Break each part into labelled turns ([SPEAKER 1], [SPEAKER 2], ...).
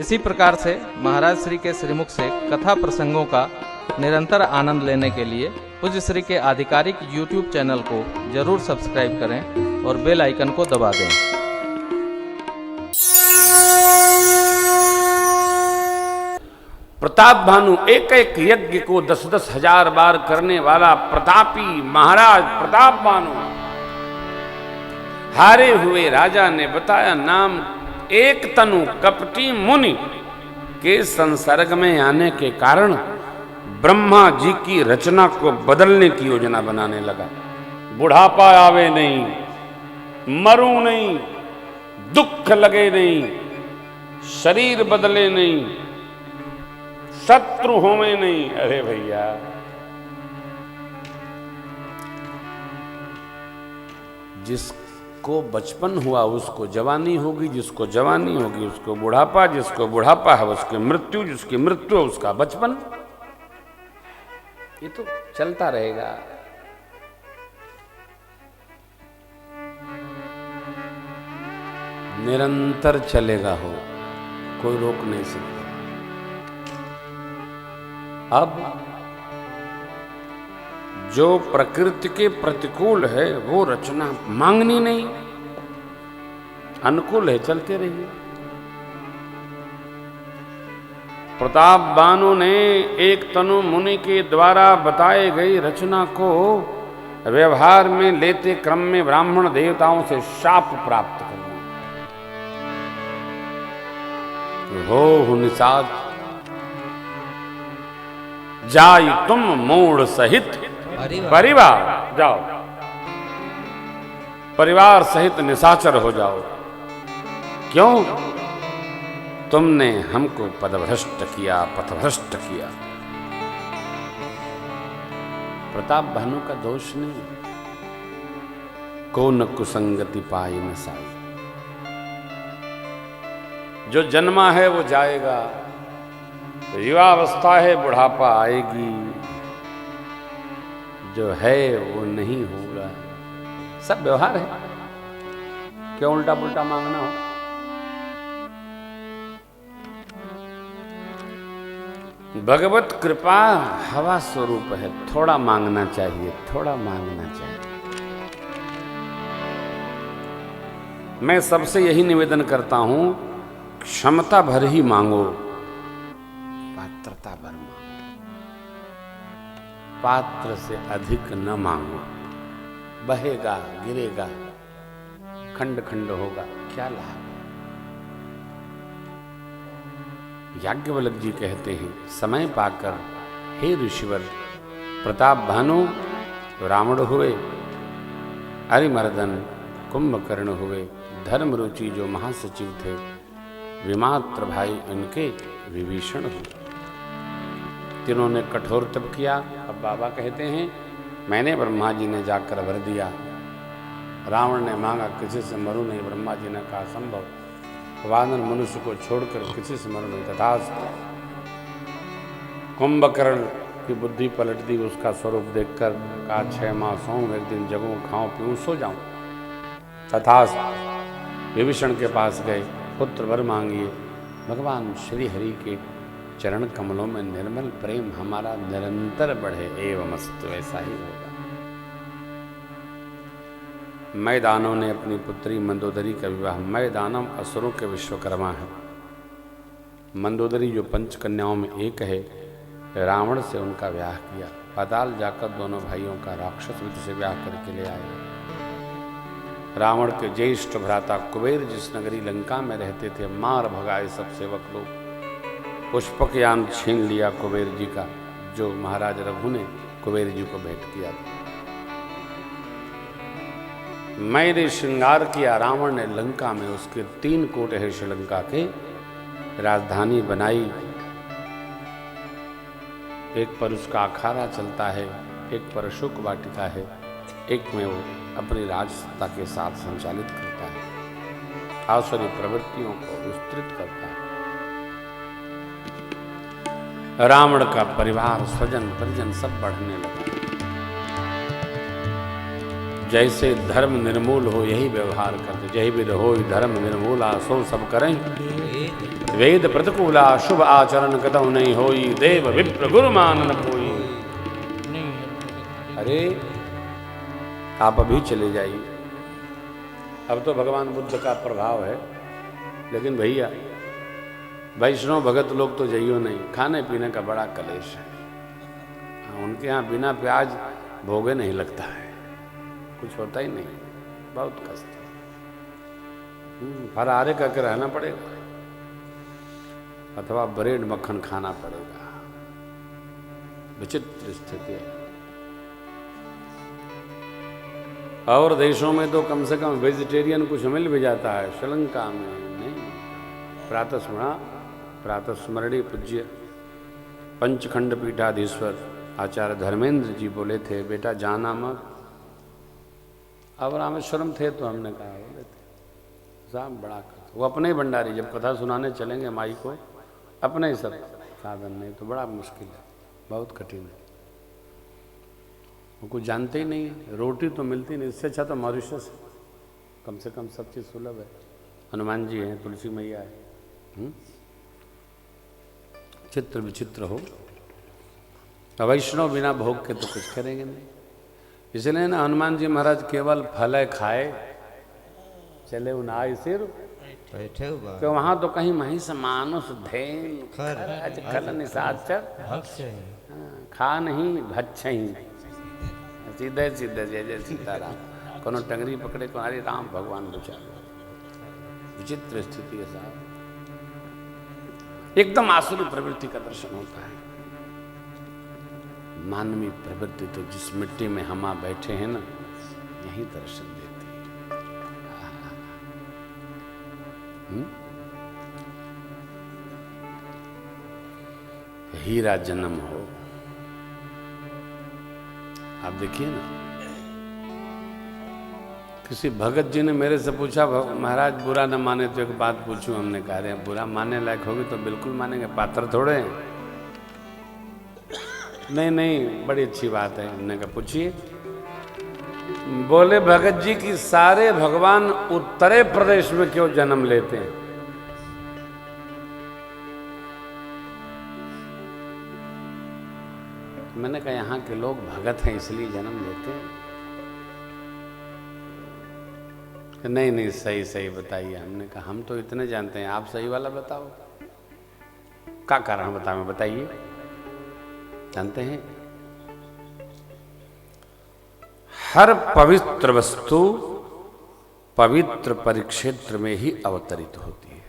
[SPEAKER 1] इसी प्रकार से महाराज श्री के श्रीमुख से कथा प्रसंगों का निरंतर आनंद लेने के लिए पूज्य श्री के आधिकारिक YouTube चैनल को जरूर सब्सक्राइब करें और बेल आइकन को दबा दें।
[SPEAKER 2] प्रताप भानु एक एक यज्ञ को 10-10 हजार बार करने वाला प्रतापी महाराज प्रताप भानु, हारे हुए राजा ने बताया नाम एक तनु कपटी मुनि के संसर्ग में आने के कारण ब्रह्मा जी की रचना को बदलने की योजना बनाने लगा। बुढ़ापा आवे नहीं, मरूं नहीं, दुख लगे नहीं, शरीर बदले नहीं, शत्रु होवे नहीं। अरे भैया, जिसको बचपन हुआ उसको जवानी होगी, जिसको जवानी होगी उसको बुढ़ापा, जिसको बुढ़ापा है उसकी मृत्यु, जिसकी मृत्यु है उसका बचपन। ये तो चलता रहेगा। निरंतर चलेगा, हो कोई रोक नहीं सकता। अब जो प्रकृति के प्रतिकूल है वो रचना मांगनी नहीं, अनुकूल है चलते रहिए। प्रताप बानु ने एक तनु मुनि के द्वारा बताए गई रचना को व्यवहार में लेते क्रम में ब्राह्मण देवताओं से शाप प्राप्त कर लिया। हो निषाद जाय तुम मूढ़ सहित परिवार, जाओ परिवार सहित निशाचर हो जाओ। क्यों? तुमने हमको पदभ्रष्ट किया, पथभ्रष्ट किया। प्रताप भानु का दोष नहीं, को न कुसंगति पाई न साई। जो जन्मा है वो जाएगा, युवावस्था है बुढ़ापा आएगी, जो है वो नहीं होगा। सब व्यवहार है, क्यों उल्टा पुल्टा मांगना हो। भगवत कृपा हवा स्वरूप है, थोड़ा मांगना चाहिए, थोड़ा मांगना चाहिए। मैं सबसे यही निवेदन करता हूं, क्षमता भर ही मांगो, पात्रता भर मांगो, पात्र से अधिक न मांगो। बहेगा, गिरेगा, खंड खंड होगा, क्या लाभ। याज्ञवल्क्य जी कहते हैं, समय पाकर हे ऋषिवर प्रताप भानु रावण हुए, अरिमर्दन कुंभकर्ण हुए, धर्मरुचि जो महासचिव थे, विमात्र भाई इनके विभीषण हुए। तीनों ने कठोर तप किया। अब बाबा कहते हैं, मैंने ब्रह्मा जी ने जाकर भर दिया। रावण ने मांगा किसी से मरू नहीं, ब्रह्मा जी ने कहा संभव। वानर मनुष्य को छोड़कर किसी से मरू नहीं, तथास्तु। कुंभकर्ण की बुद्धि पलट दी, उसका स्वरूप देखकर कहा 6 मास सोऊं, एक दिन जगूं, खाऊं पीऊं, सो जाऊं। तथास्तु। विभीषण के पास गए, पुत्र वर मांगिए। भगवान श्री हरि के चरण कमलों में निर्मल प्रेम हमारा निरंतर बढ़े, एवमस्तु, ऐसा ही होगा। मैदानों ने अपनी पुत्री मंदोदरी का विवाह, मैदानम असुरों के विश्वकर्मा है। मंदोदरी जो 5 कन्याओं में एक है, रावण से उनका ब्याह किया। पाताल जाकर दोनों भाइयों का राक्षस विधि से ब्याह करके ले आए। रावण के ज्येष्ठ भ्राता कुबेर जिस नगरी लंका में रहते थे, मार भगाए सब सेवक लोग। पुष्पक यान छीन लिया कुबेर जी का, जो महाराज रघु ने कुबेर जी को भेंट किया था। मैंने श्रृंगार किया। रावण ने लंका में, उसके 3 कोट है श्रीलंका के, राजधानी बनाई। एक पर उसका अखाड़ा चलता है, एक पर अशोक वाटिका है, एक में वो अपनी राजसत्ता के साथ संचालित करता है, आसुरी प्रवृत्तियों को विस्तृत करता है। रावण का परिवार, स्वजन परिजन सब बढ़ने लगा। जैसे धर्म निर्मूल हो यही व्यवहार करते, जय विध हो धर्म निर्मूला सो सब करें, वेद प्रतिकूला शुभ आचरण कतहु नहीं होई, देव विप्र गुरु मान न कोई। अरे आप अभी चले जाइए, अब तो भगवान बुद्ध का प्रभाव है, लेकिन भैया वैष्णव भगत लोग तो जाइयो नहीं, खाने पीने का बड़ा कलेश है। उनके यहाँ बिना प्याज भोगे नहीं लगता है, कुछ होता ही नहीं, बहुत कष्ट। फरारे करके रहना पड़ेगा अथवा ब्रेड मक्खन खाना पड़ेगा। विचित्र स्थिति है। और देशों में तो कम से कम वेजिटेरियन कुछ मिल भी जाता है, श्रीलंका में नहीं। प्रातः स्मरणीय पूज्य पंचखंड पीठाधीश्वर आचार्य धर्मेंद्र जी बोले थे, बेटा जाना मत। अब रामेश्वरम थे तो हमने कहा बोले थे साहब बड़ा कथा, वो अपने ही भंडारी जब कथा सुनाने चलेंगे माई को अपने ही सब साधन, नहीं तो बड़ा मुश्किल है, बहुत कठिन है। वो कुछ जानते ही नहीं है, रोटी तो मिलती नहीं, इससे अच्छा तो मॉरिशस कम से कम सब चीज़ सुलभ है। हनुमान जी हैं, तुलसी मैया है। चित्र विचित्र हो, वैष्णव बिना भोग के तो कुछ करेंगे नहीं। इसलिए ना हनुमान जी महाराज केवल फल खाए चले उनाई सिर
[SPEAKER 3] बैठे हुआ,
[SPEAKER 2] तो वहां तो कहीं महिष मानुष धैन खल निशाचर खा नहीं भक्ष ही, सीधे सीधे जय जय सीताराम, कोनो टंगरी पकड़े को हरे राम भगवान बचा। विचित्र स्थिति है साहब, एकदम आसुरी प्रवृत्ति का दर्शन होता है। मानवीय प्रवृत्ति तो जिस मिट्टी में हम आ बैठे हैं ना, यही दर्शन देती है। हीरा जन्म हो, आप देखिए ना, किसी भगत जी ने मेरे से पूछा, महाराज बुरा न माने तो एक बात पूछूं। हमने कहा रहे बुरा मानने लायक होगी तो बिल्कुल मानेंगे, पात्र थोड़े हैं। नहीं बड़ी अच्छी बात है। हमने कहा पूछिए। बोले भगत जी की सारे भगवान उत्तरे प्रदेश में क्यों जन्म लेते हैं? मैंने कहा यहाँ के लोग भगत हैं इसलिए जन्म लेते हैं। नहीं सही बताइए। हमने कहा हम तो इतने जानते हैं, आप सही वाला बताओ, क्या कारण बताओ, बताइए। जानते हैं हर पवित्र वस्तु पवित्र परिक्षेत्र में ही अवतरित होती है।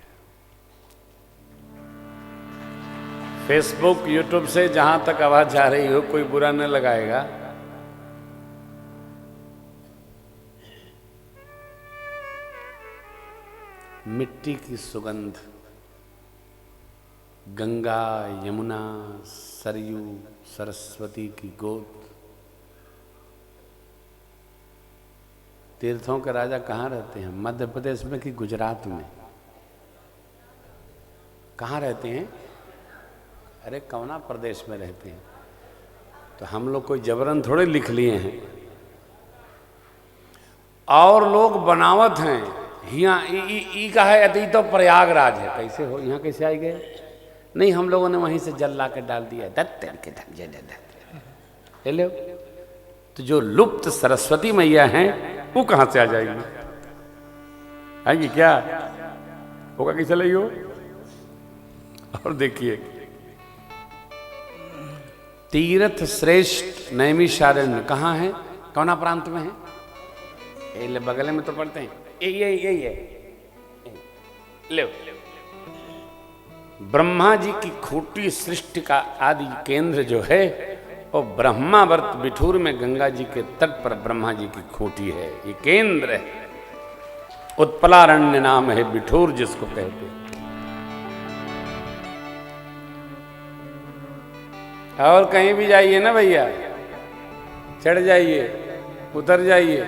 [SPEAKER 2] फेसबुक यूट्यूब से जहां तक आवाज जा रही हो, कोई बुरा न लगाएगा। मिट्टी की सुगंध, गंगा यमुना सरयू सरस्वती की गोद। तीर्थों के राजा कहाँ रहते हैं? मध्य प्रदेश में कि गुजरात में? कहाँ रहते हैं? अरे कौना प्रदेश में रहते हैं? तो हम लोग कोई जबरन थोड़े लिख लिए हैं, और लोग बनावत हैं। यहाँ ई का है अति तो प्रयागराज है, कैसे हो यहाँ कैसे आए गए? नहीं, हम लोगों ने वहीं से जल ला के डाल दिया। लो, तो जो लुप्त सरस्वती मैया हैं वो कहाँ से आ जाएगी? आएगी क्या? होगा कैसे लगी हो? और देखिए तीर्थ श्रेष्ठ नैमिषारण्य कहाँ है? कौना प्रांत में है? ये बगल में तो पढ़ते हैं। यही है। ले ब्रह्मा जी की खूटी सृष्टि का आदि केंद्र जो है वो ब्रह्मावर्त बिठूर में गंगा जी के तट पर ब्रह्मा जी की खूटी है। ये केंद्र है। उत्पलारण्य नाम है बिठूर जिसको कहते हैं। और कहीं भी जाइए ना भैया, चढ़ जाइए उतर जाइए,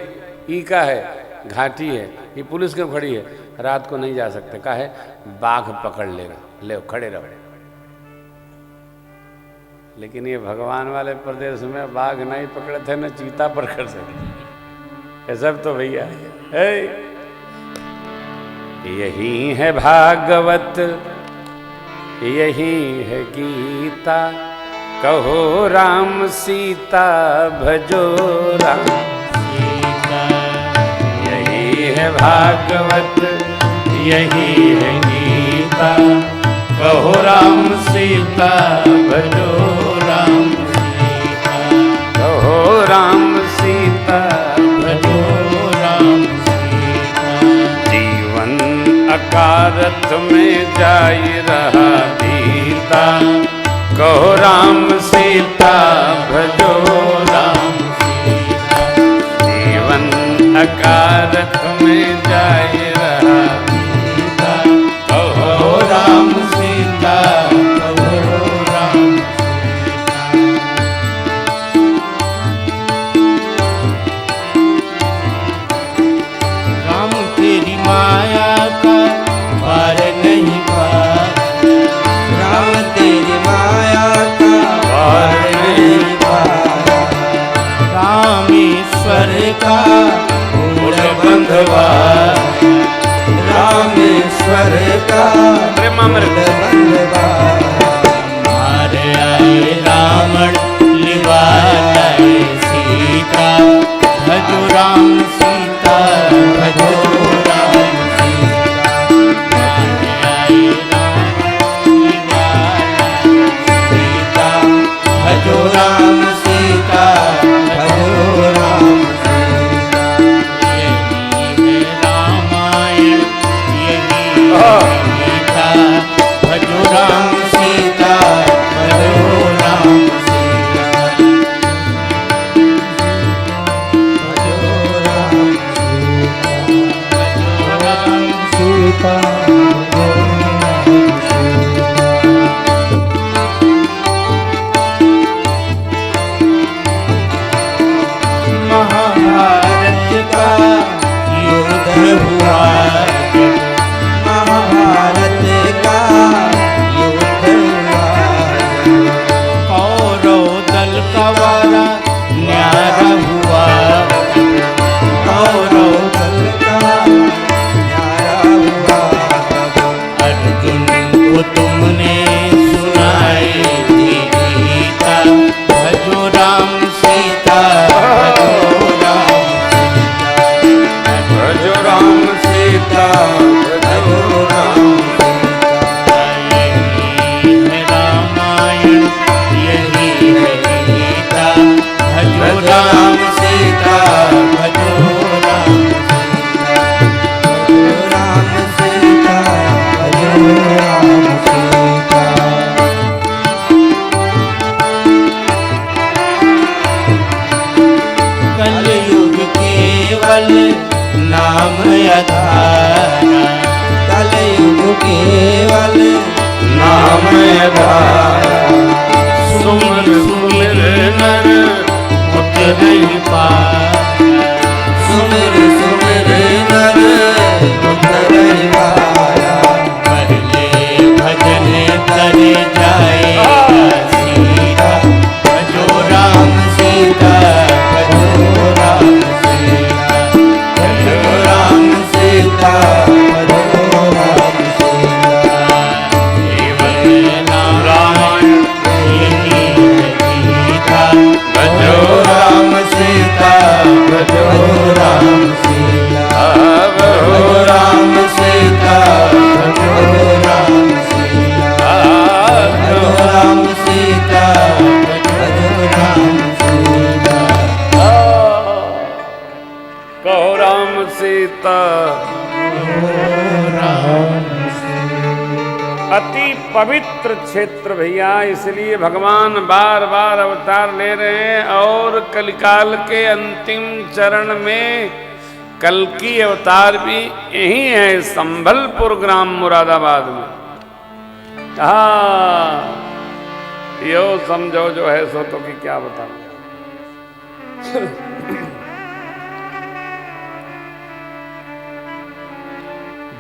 [SPEAKER 2] ई का है घाटी है, ये पुलिस क्यों खड़ी है? रात को नहीं जा सकते, का है बाघ पकड़ लेगा, ले खड़े रहो। लेकिन ये भगवान वाले प्रदेश में बाघ नहीं पकड़े थे, न चीता पकड़ सके। ये सब तो भैया है। यही है भागवत, यही है गीता, कहो राम सीता भजो राम सीता। यही है भागवत, यही है गीता, कहो राम सीता भजो राम सीता। कहो राम सीता भजो राम सीता। जीवन अकारथ में जाई रहा बीता, कहो राम सीता भजो राम सीता। जीवन अकारथ में जाई रहा बीता, कहो राम सीता कहो राम सीता।
[SPEAKER 3] राम तेरी माया का पार नहीं पार, राम तेरी माया का पार नहीं पार। रामेश्वर का मूल बंधवा, रामेश्वर का मूल बंधवा। मारे आए रावण लिवाए सीता, भजो राम सीता भजो राम सीता। मारे आए रावण लिवाए सीता, भजो राम सीता भजो राम सीता। यही है रामायण, यही है गीता, भजो राम सीता भजो राम सीता। भजो राम सीता, भजो राम सीता। महाभारत का युद्ध हुआ, महाभारत का युद्ध हुआ। कौरव दल का वारा न्यारा हुआ, कौरव दल का न्यारा हुआ। अर्जुन को तुमने सुनाई थी गीता, भजो राम सीता भजो राम सीता।
[SPEAKER 2] भजो राम सीता भजो राम सीता।
[SPEAKER 3] यही है रामायण, यही है गीता, भजो राम सीता भजो राम सीता। भजो राम सीता भजो राम सीता। कलयुग केवल नाम आधारा, कलयुग केवल
[SPEAKER 2] नाम आधारा। सुमर सुमिर नर उतरे पार,
[SPEAKER 3] सुमिर सुमिर नर उतरे पारा। कर ले भजन कर जाए सीता, भजो राम सीता भजो राम सीता। भजो राम सीता भजो राम सीता। केवल रामायण यही है गीता, भजो राम सीता भजो राम सीता। भजो राम सीता भजो राम सीता। भजो राम सीता भजो राम सीता।
[SPEAKER 2] कहो राम सीता। अति पवित्र क्षेत्र भैया, इसलिए भगवान बार बार अवतार ले रहे हैं। और कलिकाल के अंतिम चरण में कल की अवतार भी यही है, संभलपुर ग्राम मुरादाबाद में। हाँ, यो समझो जो है सो तो कि क्या बताऊं।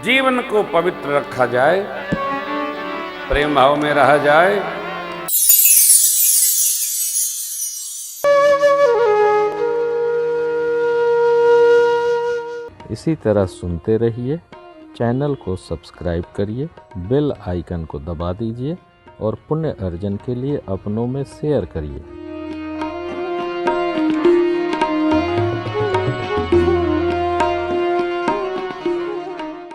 [SPEAKER 2] जीवन को पवित्र रखा जाए, प्रेम भाव में रहा जाए।
[SPEAKER 1] इसी तरह सुनते रहिए। चैनल को सब्सक्राइब करिए, बेल आइकन को दबा दीजिए और पुण्य अर्जन के लिए अपनों में शेयर करिए।